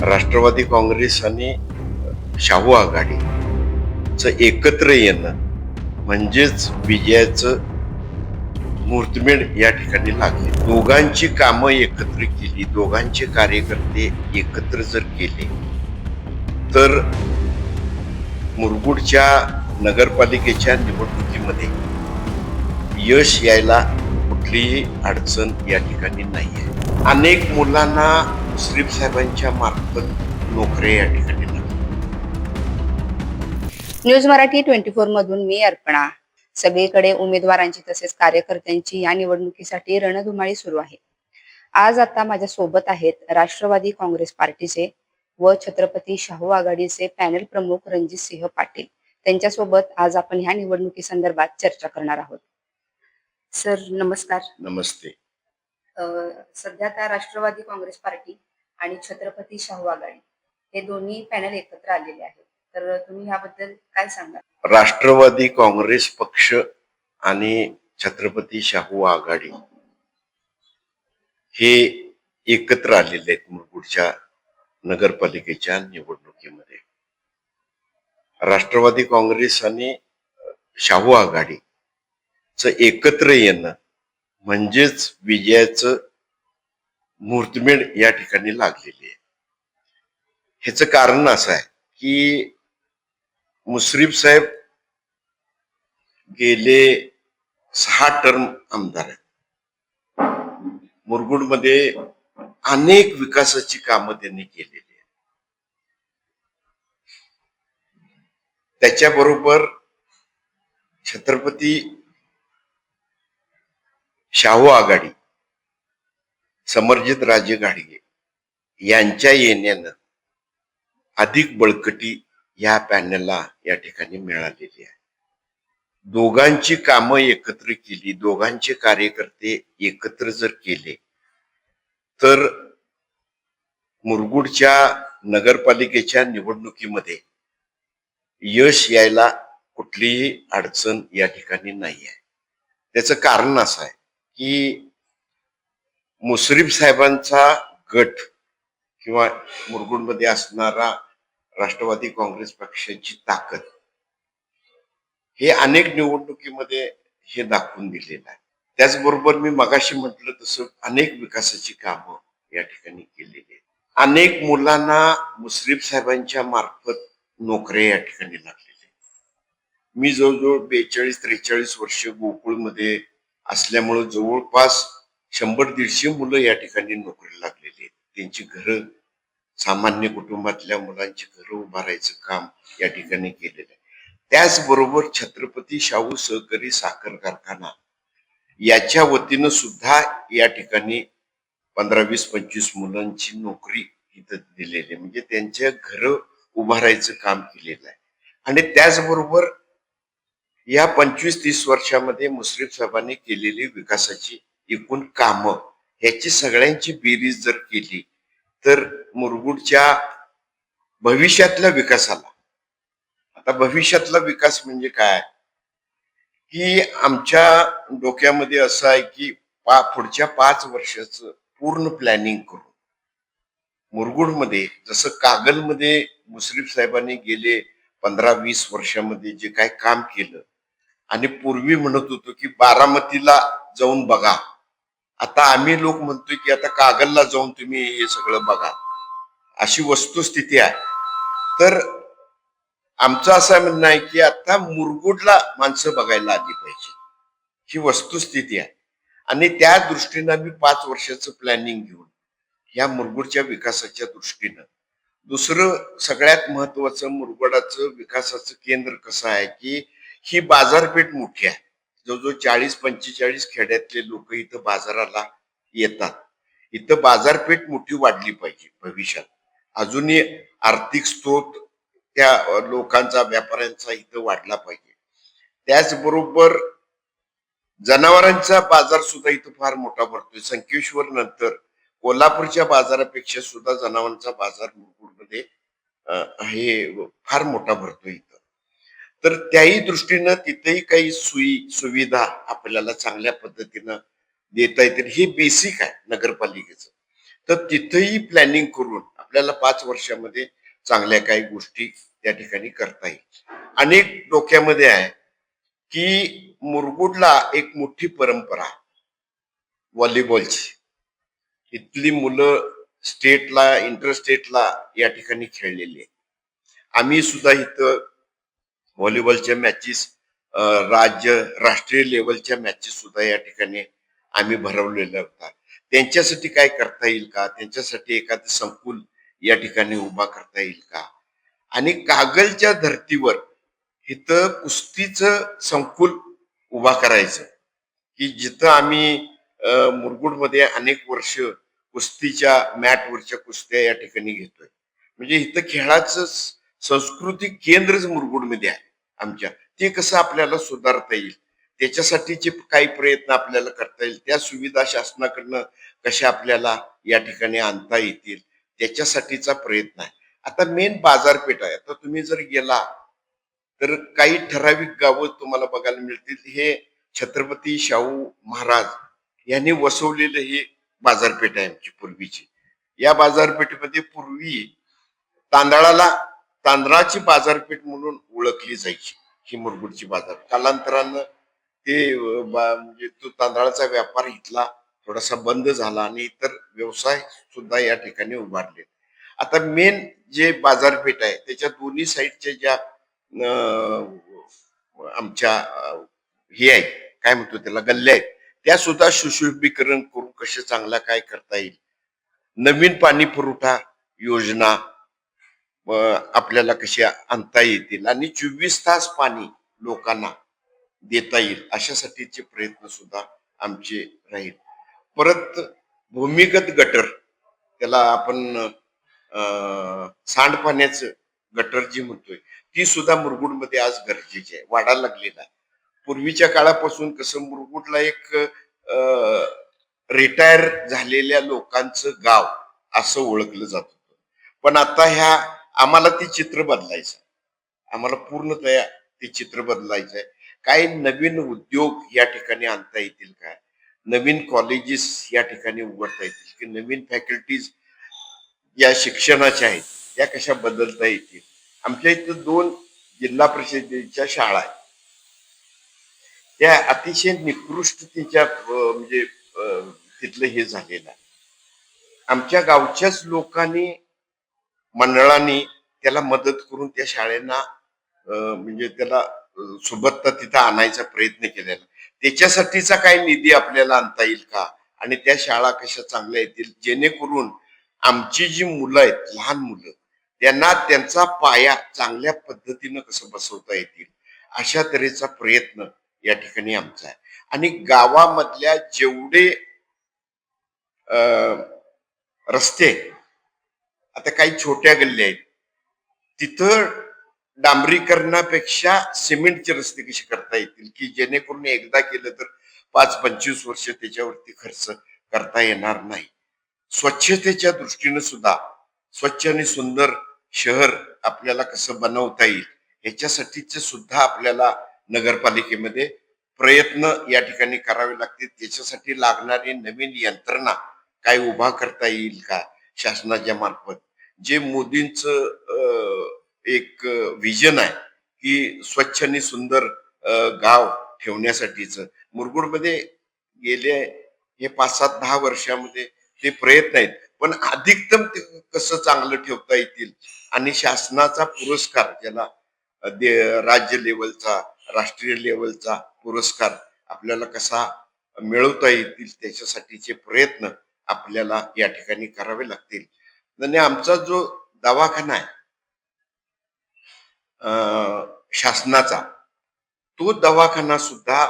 राष्ट्रवादी काँग्रेस आणि शाहू आघाडीचं एकत्र येणं म्हणजेच विजयाचं मुहूर्तमेढ या ठिकाणी लागले. दोघांची कामं एकत्र केली, दोघांचे कार्यकर्ते एकत्र जर केले तर मुरगुडच्या नगरपालिकेच्या निवडणुकीमध्ये यश यायला कुठलीही अडचण या ठिकाणी नाहीये. अनेक मुलांना मुश्रीफ साहेबांच्या मार्फत नोकऱ्या या ठिकाणी लागल्या. न्यूज मराठी 24 मधून मी अर्पणा. सगळीकडे उमेदवारांची तसेच कार्यकर्त्यांची या निवडणुकीसाठी रणधुमाळी सुरू आहे. आज आता माझ्या सोबत आहेत राष्ट्रवादी काँग्रेस पार्टीचे व छत्रपती शाहू आघाडीचे पॅनल प्रमुख रणजित सिंह पाटील. त्यांच्यासोबत आज आपण ह्या निवडणुकी संदर्भात चर्चा करणार आहोत. सर नमस्कार. नमस्ते. सध्या आता राष्ट्रवादी काँग्रेस पार्टी आणि छत्रपती शाहू आघाडी हे दोन्ही पॅनल एकत्र आलेले आहेत. तर तुम्ही याबद्दल काय सांगाल? राष्ट्रवादी काँग्रेस पक्ष आणि छत्रपती शाहू आघाडी हे एकत्र आलेले आहेत मुरगुडच्या नगरपालिकेच्या निवडणुकीमध्ये. राष्ट्रवादी काँग्रेस आणि शाहू आघाडीचं एकत्र येणं म्हणजेच विजयाचं मुहूर्तमेढ या ठिकाणी लागलेली आहे. ह्याचं कारण असं आहे की मुश्रीफ साहेब गेले 6 टर्म आमदार आहेत. मुरगुडमध्ये अनेक विकासाची कामं त्यांनी केलेली आहेत. त्याच्याबरोबर छत्रपती शाहू आघाडी समरजित राजे घाडगे यांच्या येण्यानं अधिक बळकटी या पॅनलला या ठिकाणी मिळालेली आहे. दोघांची कामं एकत्र केली, दोघांचे कार्यकर्ते एकत्र जर केले तर मुरगुडच्या नगरपालिकेच्या निवडणुकीमध्ये यश यायला कुठलीही अडचण या ठिकाणी नाही आहे. त्याचं कारण असं आहे की मुश्रीफ साहेबांचा गट किंवा मुरगुडमध्ये असणारा राष्ट्रवादी काँग्रेस पक्षाची ताकद हे अनेक निवडणुकीमध्ये हे दाखवून दिलेलं आहे. त्याचबरोबर मी मगाशी म्हटलं तसं अनेक विकासाची कामं या ठिकाणी केलेली आहेत. अनेक मुलांना मुश्रीफ साहेबांच्या मार्फत नोकऱ्या या ठिकाणी लागलेल्या आहेत. मी जवळजवळ 42-43 वर्ष गोकुळमध्ये असल्यामुळे जवळपास 100-150 मुलं या ठिकाणी नोकरीला लागलेली आहेत. त्यांची घरं, सामान्य कुटुंबातल्या मुलांची घरं उभारायचं काम या ठिकाणी केलेलं आहे. त्याचबरोबर छत्रपती शाहू सहकारी साखर कारखाना याच्या वतीनं सुद्धा या ठिकाणी 15-20-25 मुलांची नोकरी इथं दिलेली आहे. म्हणजे त्यांच्या घरं उभारायचं काम केलेलं आहे. आणि त्याचबरोबर या 25-30 वर्षामध्ये मुश्रीफ साहेबांनी केलेली विकासाची एकूण कामं ह्याची सगळ्यांची बेरीज जर केली तर मुरगुडच्या भविष्यातल्या विकासाला, आता भविष्यातला विकास म्हणजे काय की आमच्या डोक्यामध्ये असं आहे की पुढच्या 5 वर्षाचं पूर्ण प्लॅनिंग करून मुरगुडमध्ये जसं कागलमध्ये मुश्रीफ साहेबांनी गेले 15-20 वर्षामध्ये जे काय काम केलं आणि पूर्वी म्हणत होतो की बारामतीला जाऊन बघा, आता आम्ही लोक म्हणतोय की आता कागलला जाऊन तुम्ही हे सगळं बघा, अशी वस्तुस्थिती आहे. तर आमचं असं म्हणणं आहे की आता मुरगुडला माणसं बघायला आली पाहिजे, ही वस्तुस्थिती आहे. आणि त्या दृष्टीनं आम्ही 5 वर्षाचं प्लॅनिंग घेऊन या मुरगुडच्या विकासाच्या दृष्टीनं, दुसरं सगळ्यात महत्वाचं मुरगुडाचं विकासाचं केंद्र कसं आहे की ही बाजारपेठ मोठी आहे. जवळजवळ 40-45 खेड्यातले लोक इथं बाजाराला येतात. इथं बाजारपेठ मोठी वाढली पाहिजे भविष्यात. अजूनही आर्थिक स्रोत त्या लोकांचा, व्यापाऱ्यांचा इथं वाढला पाहिजे. त्याचबरोबर जनावरांचा बाजार सुद्धा इथं फार मोठा भरतोय. संकेश्वर नंतर कोल्हापूरच्या बाजारापेक्षा सुद्धा जनावरांचा बाजार मुरगुडमध्ये हे फार मोठा भरतोय इथं. तर त्याही दृष्टीनं तिथेही काही सुविधा आपल्याला चांगल्या पद्धतीनं देता येतील. हे बेसिक आहे नगरपालिकेचं. तर तिथेही प्लॅनिंग करून आपल्याला 5 वर्षामध्ये चांगल्या काही गोष्टी त्या ठिकाणी करता येईल. अनेक डोक्यामध्ये आहे की मुरगुडला एक मोठी परंपरा व्हॉलीबॉलची. इथली मुलं स्टेटला, इंटरस्टेटला या ठिकाणी खेळलेली आहे. आम्ही सुद्धा इथं व्हॉलीबॉलच्या मॅचेस, राज्य राष्ट्रीय लेवलच्या मॅचेस सुद्धा या ठिकाणी आम्ही भरवलेल्या होता. त्यांच्यासाठी काय करता येईल का, त्यांच्यासाठी एखादं संकुल या ठिकाणी उभा करता येईल का, आणि कागलच्या धर्तीवर इथं कुस्तीचं संकुल उभा करायचं, की जिथं आम्ही मुरगुडमध्ये अनेक वर्ष कुस्तीच्या मॅटवरच्या कुस्त्या या ठिकाणी घेतोय. म्हणजे इथं खेळाचं सांस्कृतिक केंद्रच मुरगुडमध्ये आहे आमच्या. ते कसं आपल्याला सुधारता येईल, त्याच्यासाठीचे काही प्रयत्न आपल्याला करता येईल, त्या सुविधा शासनाकडनं कशा आपल्याला या ठिकाणी आणता येतील, त्याच्यासाठीचा प्रयत्न आहे. आता मेन बाजारपेठ आहे. आता तुम्ही जर गेला तर काही ठराविक गावं तुम्हाला बघायला मिळतील. हे छत्रपती शाहू महाराज यांनी वसवलेलं हे बाजारपेठ आहे आमची पूर्वीची. या बाजारपेठेमध्ये पूर्वी तांदळाला तांदळाची बाजारपेठ म्हणून ओळखली जायची ही मुरगुडची बाजार. कालांतरानं ते म्हणजे तो तांदळाचा व्यापार इथला थोडासा बंद झाला आणि इतर व्यवसाय सुद्धा या ठिकाणी उभारले. आता मेन जे बाजारपेठ आहे त्याच्या दोन्ही साईडच्या ज्या आमच्या हे आहेत, काय म्हणतो त्याला, गल्ल्या आहेत, त्या सुद्धा सुशोभीकरण करून कसे चांगला काय करता येईल, नवीन पाणी पुरवठा योजना आपल्याला कशी आणता येतील आणि 24 तास पाणी लोकांना देता येईल, अशासाठीचे प्रयत्न सुद्धा आमचे राहील. परत भूमिगत गटर, त्याला आपण सांडपाण्याचं गटर जी म्हणतोय, ती सुद्धा मुरगुडमध्ये आज गरजेची आहे, वाढायला लागलेला आहे. पूर्वीच्या काळापासून कसं मुरगुडला एक रिटायर झालेल्या लोकांचं गाव असं ओळखलं जात होतं. पण आता आम्हाला ते चित्र बदलायचं, आम्हाला पूर्णतया ते चित्र बदलायचं आहे. काही नवीन उद्योग या ठिकाणी आणता येतील काय, नवीन कॉलेजेस या ठिकाणी उघडता येतील की, नवीन फॅकल्टीज या शिक्षणाच्या आहेत त्या कशा बदलता येतील. आमच्या इथं 2 जिल्हा परिषदेच्या शाळा आहेत, त्या अतिशय निकृष्टतेच्या म्हणजे तिथलं हे झालेलं आहे. आमच्या गावच्याच लोकांनी, मंडळांनी त्याला मदत करून त्या शाळेना म्हणजे त्याला सोबत तिथं आणायचा प्रयत्न केलेला. त्याच्यासाठीचा काही निधी आपल्याला आणता येईल का, आणि त्या शाळा कशा चांगल्या येतील, जेणेकरून आमची जी मुलं आहेत, लहान मुलं, त्यांना त्यांचा पाया चांगल्या पद्धतीनं कसं बसवता येतील, अशा तऱ्हेचा प्रयत्न या ठिकाणी आमचा आहे. आणि गावामधल्या जेवढे रस्ते, आता काही छोट्या गल्ल्या आहेत, तिथं डांबरीकरणापेक्षा सिमेंटचे रस्ते कसे करता येतील, की जेणेकरून एकदा केलं तर 5-25 वर्ष त्याच्यावरती खर्च करता येणार नाही. स्वच्छतेच्या दृष्टीनं सुद्धा स्वच्छ आणि सुंदर शहर आपल्याला कसं बनवता येईल, ह्याच्यासाठीचे सुद्धा आपल्याला नगरपालिकेमध्ये प्रयत्न या ठिकाणी करावे लागतील. त्याच्यासाठी लागणारी नवीन यंत्रणा काय उभा करता येईल का शासनाच्या मार्फत. जे मोदींचं एक विजन आहे की स्वच्छ आणि सुंदर गाव ठेवण्यासाठीच, मुरगुडमध्ये गेले हे 5-7-10 वर्षामध्ये ते प्रयत्न आहेत. पण अधिकतम ते कसं चांगलं ठेवता येतील आणि शासनाचा पुरस्कार, ज्याला राज्य लेवलचा, राष्ट्रीय लेवलचा पुरस्कार आपल्याला कसा मिळवता येतील, त्याच्यासाठीचे प्रयत्न आपल्याला या ठिकाणी करावे लागतील. आणि आमचा जो दवाखाना आहे शासनाचा, तो दवाखाना सुद्धा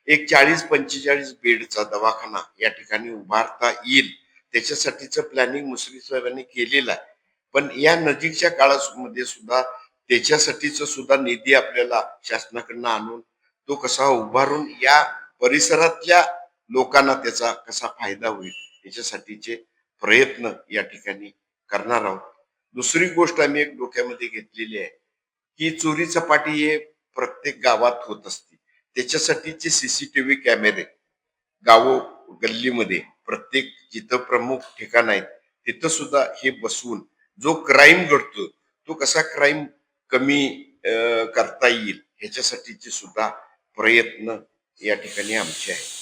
एक 40-45 बेडचा दवाखाना या ठिकाणी उभारता येईल, त्याच्यासाठीचं प्लॅनिंग मुश्रीफ साहेबांनी केलेलं आहे. पण या नजीकच्या काळामध्ये सुद्धा त्याच्यासाठीच सुद्धा निधी आपल्याला शासनाकडनं आणून तो कसा उभारून या परिसरातल्या लोकांना त्याचा कसा फायदा होईल, याच्यासाठीचे प्रयत्न या ठिकाणी करणार आहोत. दुसरी गोष्ट आम्ही एक डोक्यामध्ये घेतलेली आहे की चोरी चपाटी हे प्रत्येक गावात होत असते. त्याच्यासाठीचे सीसीटीव्ही कॅमेरे गावो गल्लीमध्ये, प्रत्येक जिथं प्रमुख ठिकाण आहेत तिथं सुद्धा हे बसवून जो क्राईम घडतो तो कसा क्राईम कमी करता येईल ह्याच्यासाठीचे सुद्धा प्रयत्न या ठिकाणी आमचे आहेत.